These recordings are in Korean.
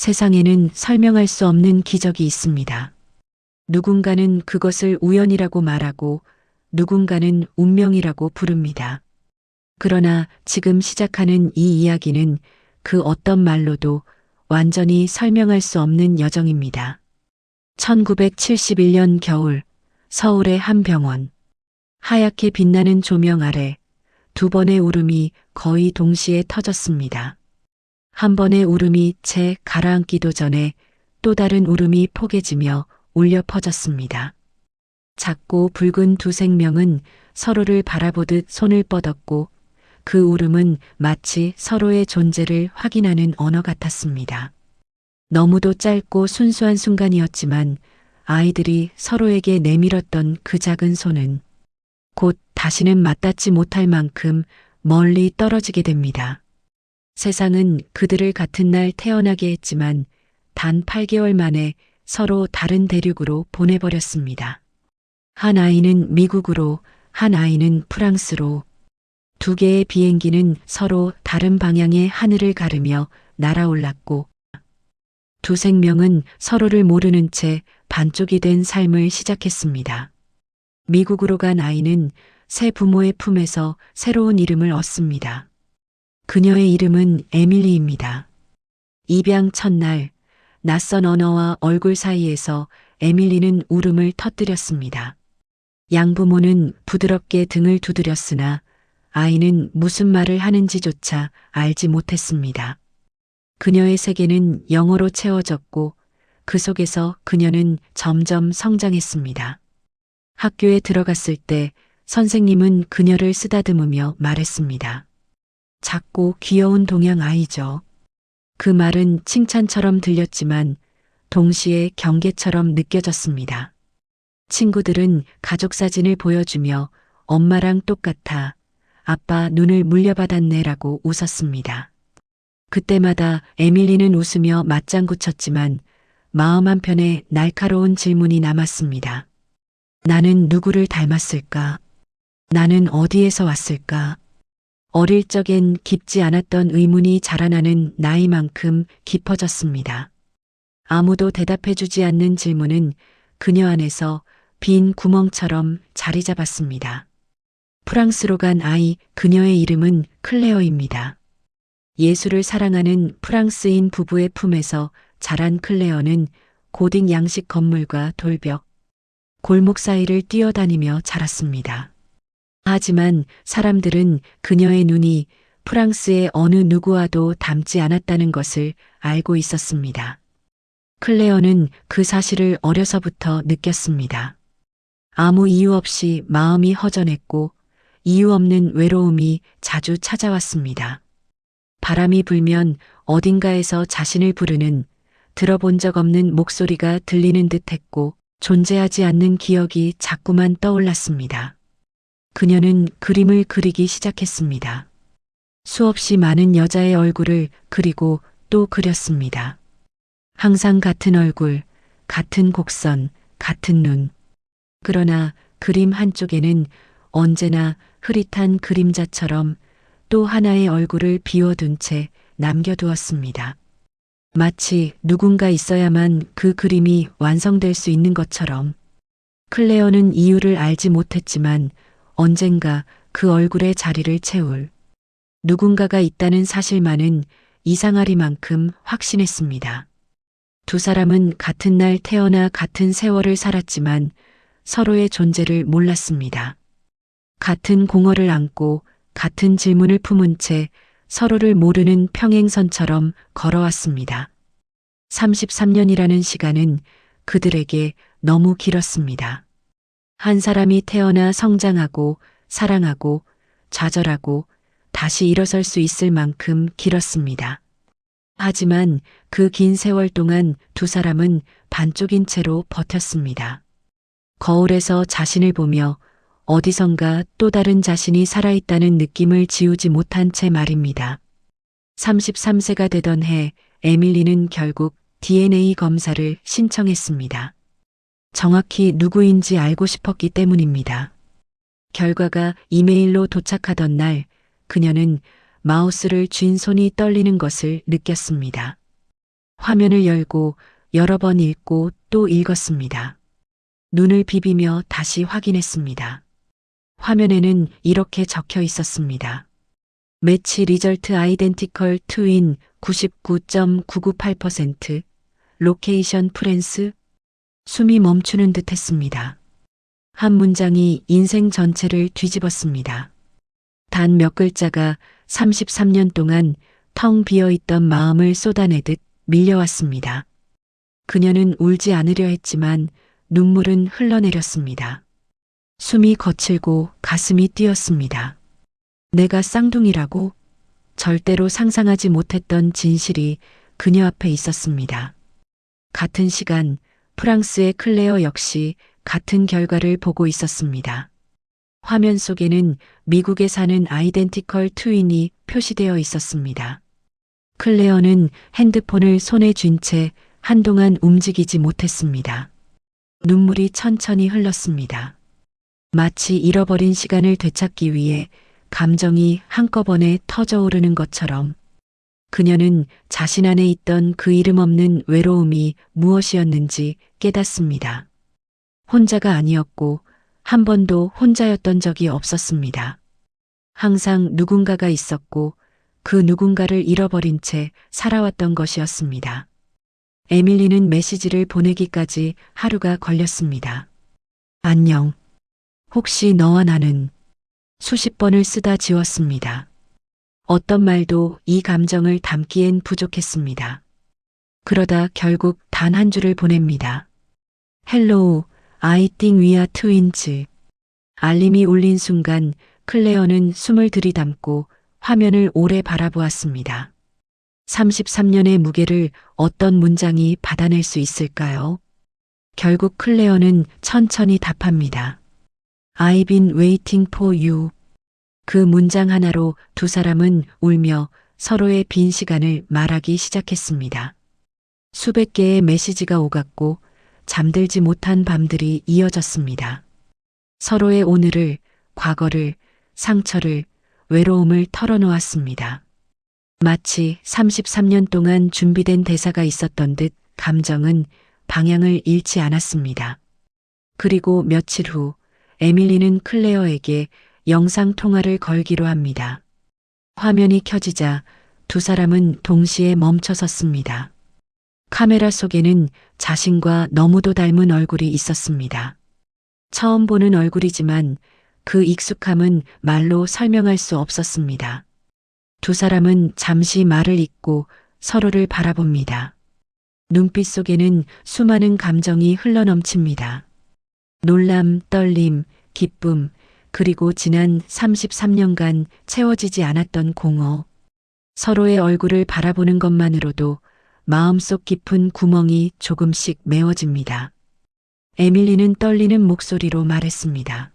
세상에는 설명할 수 없는 기적이 있습니다. 누군가는 그것을 우연이라고 말하고 누군가는 운명이라고 부릅니다. 그러나 지금 시작하는 이 이야기는 그 어떤 말로도 완전히 설명할 수 없는 여정입니다. 1971년 겨울, 서울의 한 병원. 하얗게 빛나는 조명 아래 두 번의 울음이 거의 동시에 터졌습니다. 한 번의 울음이 채 가라앉기도 전에 또 다른 울음이 포개지며 울려 퍼졌습니다. 작고 붉은 두 생명은 서로를 바라보듯 손을 뻗었고 그 울음은 마치 서로의 존재를 확인하는 언어 같았습니다. 너무도 짧고 순수한 순간이었지만 아이들이 서로에게 내밀었던 그 작은 손은 곧 다시는 맞닿지 못할 만큼 멀리 떨어지게 됩니다. 세상은 그들을 같은 날 태어나게 했지만 단 8개월 만에 서로 다른 대륙으로 보내버렸습니다. 한 아이는 미국으로, 한 아이는 프랑스로. 두 개의 비행기는 서로 다른 방향의 하늘을 가르며 날아올랐고 두 생명은 서로를 모르는 채 반쪽이 된 삶을 시작했습니다. 미국으로 간 아이는 새 부모의 품에서 새로운 이름을 얻습니다. 그녀의 이름은 에밀리입니다. 입양 첫날, 낯선 언어와 얼굴 사이에서 에밀리는 울음을 터뜨렸습니다. 양부모는 부드럽게 등을 두드렸으나 아이는 무슨 말을 하는지조차 알지 못했습니다. 그녀의 세계는 영어로 채워졌고 그 속에서 그녀는 점점 성장했습니다. 학교에 들어갔을 때 선생님은 그녀를 쓰다듬으며 말했습니다. 작고 귀여운 동양 아이죠. 그 말은 칭찬처럼 들렸지만 동시에 경계처럼 느껴졌습니다. 친구들은 가족 사진을 보여주며 엄마랑 똑같아, 아빠 눈을 물려받았네라고 웃었습니다. 그때마다 에밀리는 웃으며 맞장구 쳤지만 마음 한편에 날카로운 질문이 남았습니다. 나는 누구를 닮았을까? 나는 어디에서 왔을까? 어릴 적엔 깊지 않았던 의문이 자라나는 나이만큼 깊어졌습니다. 아무도 대답해주지 않는 질문은 그녀 안에서 빈 구멍처럼 자리 잡았습니다. 프랑스로 간 아이, 그녀의 이름은 클레어입니다. 예술을 사랑하는 프랑스인 부부의 품에서 자란 클레어는 고딕 양식 건물과 돌벽, 골목 사이를 뛰어다니며 자랐습니다. 하지만 사람들은 그녀의 눈이 프랑스의 어느 누구와도 닮지 않았다는 것을 알고 있었습니다. 클레어는 그 사실을 어려서부터 느꼈습니다. 아무 이유 없이 마음이 허전했고 이유 없는 외로움이 자주 찾아왔습니다. 바람이 불면 어딘가에서 자신을 부르는 들어본 적 없는 목소리가 들리는 듯했고 존재하지 않는 기억이 자꾸만 떠올랐습니다. 그녀는 그림을 그리기 시작했습니다. 수없이 많은 여자의 얼굴을 그리고 또 그렸습니다. 항상 같은 얼굴, 같은 곡선, 같은 눈. 그러나 그림 한쪽에는 언제나 흐릿한 그림자처럼 또 하나의 얼굴을 비워둔 채 남겨두었습니다. 마치 누군가 있어야만 그 그림이 완성될 수 있는 것처럼. 클레어는 이유를 알지 못했지만 언젠가 그 얼굴의 자리를 채울 누군가가 있다는 사실만은 이상하리만큼 확신했습니다. 두 사람은 같은 날 태어나 같은 세월을 살았지만 서로의 존재를 몰랐습니다. 같은 공허를 안고 같은 질문을 품은 채 서로를 모르는 평행선처럼 걸어왔습니다. 33년이라는 시간은 그들에게 너무 길었습니다. 한 사람이 태어나 성장하고 사랑하고 좌절하고 다시 일어설 수 있을 만큼 길었습니다. 하지만 그 긴 세월 동안 두 사람은 반쪽인 채로 버텼습니다. 거울에서 자신을 보며 어디선가 또 다른 자신이 살아있다는 느낌을 지우지 못한 채 말입니다. 33세가 되던 해 에밀리는 결국 DNA 검사를 신청했습니다. 정확히 누구인지 알고 싶었기 때문입니다. 결과가 이메일로 도착하던 날 그녀는 마우스를 쥔 손이 떨리는 것을 느꼈습니다. 화면을 열고 여러 번 읽고 또 읽었습니다. 눈을 비비며 다시 확인했습니다. 화면에는 이렇게 적혀 있었습니다. 매치 리절트 아이덴티컬 트윈 99.998%, 로케이션 프랜스. 숨이 멈추는 듯 했습니다. 한 문장이 인생 전체를 뒤집었습니다. 단 몇 글자가 33년 동안 텅 비어있던 마음을 쏟아내듯 밀려왔습니다. 그녀는 울지 않으려 했지만 눈물은 흘러내렸습니다. 숨이 거칠고 가슴이 뛰었습니다. 내가 쌍둥이라고? 절대로 상상하지 못했던 진실이 그녀 앞에 있었습니다. 같은 시간 프랑스의 클레어 역시 같은 결과를 보고 있었습니다. 화면 속에는 미국에 사는 아이덴티컬 트윈이 표시되어 있었습니다. 클레어는 핸드폰을 손에 쥔 채 한동안 움직이지 못했습니다. 눈물이 천천히 흘렀습니다. 마치 잃어버린 시간을 되찾기 위해 감정이 한꺼번에 터져오르는 것처럼 그녀는 자신 안에 있던 그 이름 없는 외로움이 무엇이었는지 깨닫습니다. 혼자가 아니었고 한 번도 혼자였던 적이 없었습니다. 항상 누군가가 있었고 그 누군가를 잃어버린 채 살아왔던 것이었습니다. 에밀리는 메시지를 보내기까지 하루가 걸렸습니다. 안녕. 혹시 너와 나는 수십 번을 쓰다 지웠습니다. 어떤 말도 이 감정을 담기엔 부족했습니다. 그러다 결국 단 한 줄을 보냅니다. Hello, I think we are twins. 알림이 울린 순간 클레어는 숨을 들이담고 화면을 오래 바라보았습니다. 33년의 무게를 어떤 문장이 받아낼 수 있을까요? 결국 클레어는 천천히 답합니다. I've been waiting for you. 그 문장 하나로 두 사람은 울며 서로의 빈 시간을 말하기 시작했습니다. 수백 개의 메시지가 오갔고 잠들지 못한 밤들이 이어졌습니다. 서로의 오늘을, 과거를, 상처를, 외로움을 털어놓았습니다. 마치 33년 동안 준비된 대사가 있었던 듯 감정은 방향을 잃지 않았습니다. 그리고 며칠 후 에밀리는 클레어에게 영상 통화를 걸기로 합니다. 화면이 켜지자 두 사람은 동시에 멈춰섰습니다. 카메라 속에는 자신과 너무도 닮은 얼굴이 있었습니다. 처음 보는 얼굴이지만 그 익숙함은 말로 설명할 수 없었습니다. 두 사람은 잠시 말을 잇고 서로를 바라봅니다. 눈빛 속에는 수많은 감정이 흘러넘칩니다. 놀람, 떨림, 기쁨, 그리고 지난 33년간 채워지지 않았던 공허. 서로의 얼굴을 바라보는 것만으로도 마음속 깊은 구멍이 조금씩 메워집니다. 에밀리는 떨리는 목소리로 말했습니다.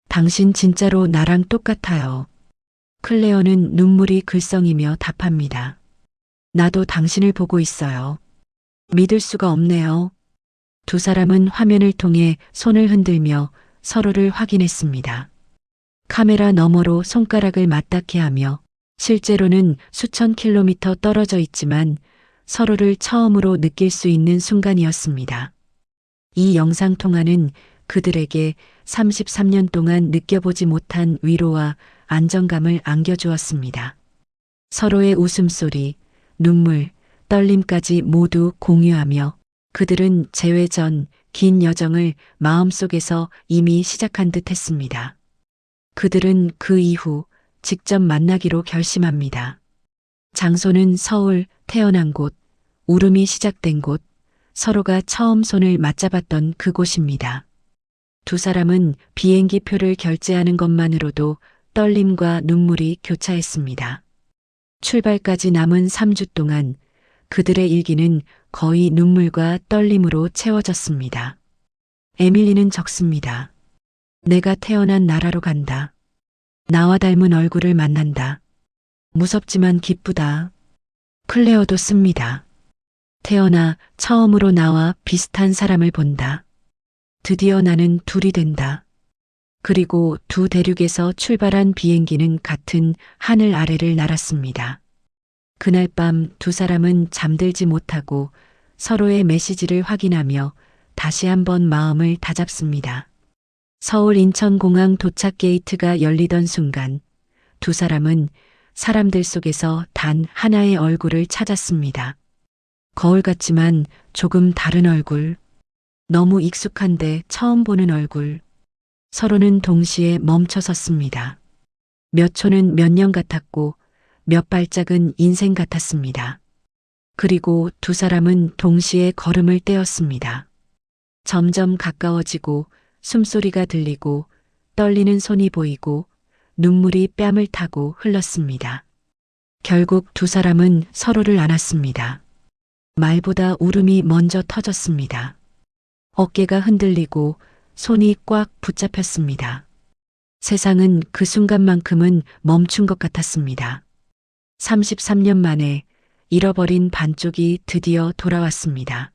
당신 진짜로 나랑 똑같아요. 클레어는 눈물이 글썽이며 답합니다. 나도 당신을 보고 있어요. 믿을 수가 없네요. 두 사람은 화면을 통해 손을 흔들며 서로를 확인했습니다. 카메라 너머로 손가락을 맞닿게 하며 실제로는 수천 킬로미터 떨어져 있지만 서로를 처음으로 느낄 수 있는 순간이었습니다. 이 영상 통화는 그들에게 33년 동안 느껴보지 못한 위로와 안정감을 안겨주었습니다. 서로의 웃음소리, 눈물, 떨림까지 모두 공유하며 그들은 재회 전 긴 여정을 마음속에서 이미 시작한 듯 했습니다. 그들은 그 이후 직접 만나기로 결심합니다. 장소는 서울, 태어난 곳, 울음이 시작된 곳, 서로가 처음 손을 맞잡았던 그곳입니다. 두 사람은 비행기 표를 결제하는 것만으로도 떨림과 눈물이 교차했습니다. 출발까지 남은 3주 동안 그들의 일기는 거의 눈물과 떨림으로 채워졌습니다. 에밀리는 적습니다. 내가 태어난 나라로 간다. 나와 닮은 얼굴을 만난다. 무섭지만 기쁘다. 클레어도 씁니다. 태어나 처음으로 나와 비슷한 사람을 본다. 드디어 나는 둘이 된다. 그리고 두 대륙에서 출발한 비행기는 같은 하늘 아래를 날았습니다. 그날 밤 두 사람은 잠들지 못하고 서로의 메시지를 확인하며 다시 한번 마음을 다잡습니다. 서울 인천공항 도착 게이트가 열리던 순간 두 사람은 사람들 속에서 단 하나의 얼굴을 찾았습니다. 거울 같지만 조금 다른 얼굴. 너무 익숙한데 처음 보는 얼굴. 서로는 동시에 멈춰 섰습니다. 몇 초는 몇 년 같았고 몇 발짝은 인생 같았습니다. 그리고 두 사람은 동시에 걸음을 떼었습니다. 점점 가까워지고 숨소리가 들리고 떨리는 손이 보이고 눈물이 뺨을 타고 흘렀습니다. 결국 두 사람은 서로를 안았습니다. 말보다 울음이 먼저 터졌습니다. 어깨가 흔들리고 손이 꽉 붙잡혔습니다. 세상은 그 순간만큼은 멈춘 것 같았습니다. 33년 만에 잃어버린 반쪽이 드디어 돌아왔습니다.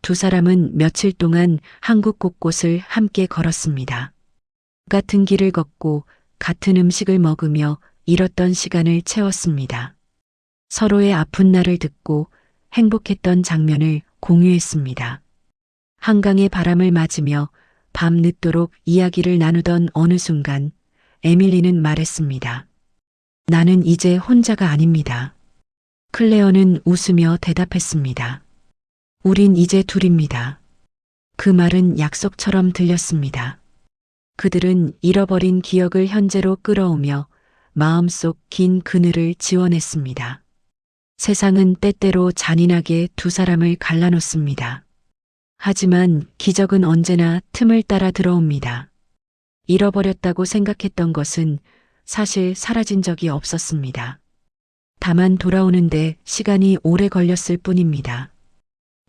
두 사람은 며칠 동안 한국 곳곳을 함께 걸었습니다. 같은 길을 걷고 같은 음식을 먹으며 잃었던 시간을 채웠습니다. 서로의 아픈 날을 듣고 행복했던 장면을 공유했습니다. 한강의 바람을 맞으며 밤 늦도록 이야기를 나누던 어느 순간 에밀리는 말했습니다. 나는 이제 혼자가 아닙니다. 클레어는 웃으며 대답했습니다. 우린 이제 둘입니다. 그 말은 약속처럼 들렸습니다. 그들은 잃어버린 기억을 현재로 끌어오며 마음속 긴 그늘을 지워냈습니다. 세상은 때때로 잔인하게 두 사람을 갈라놓습니다. 하지만 기적은 언제나 틈을 따라 들어옵니다. 잃어버렸다고 생각했던 것은 사실 사라진 적이 없었습니다. 다만 돌아오는데 시간이 오래 걸렸을 뿐입니다.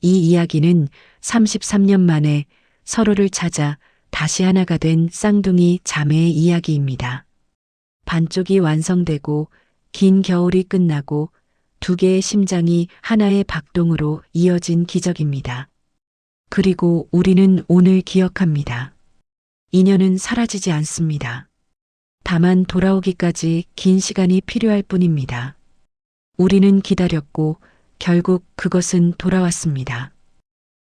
이 이야기는 33년 만에 서로를 찾아 다시 하나가 된 쌍둥이 자매의 이야기입니다. 반쪽이 완성되고 긴 겨울이 끝나고 두 개의 심장이 하나의 박동으로 이어진 기적입니다. 그리고 우리는 오늘 기억합니다. 인연은 사라지지 않습니다. 다만 돌아오기까지 긴 시간이 필요할 뿐입니다. 우리는 기다렸고 결국 그것은 돌아왔습니다.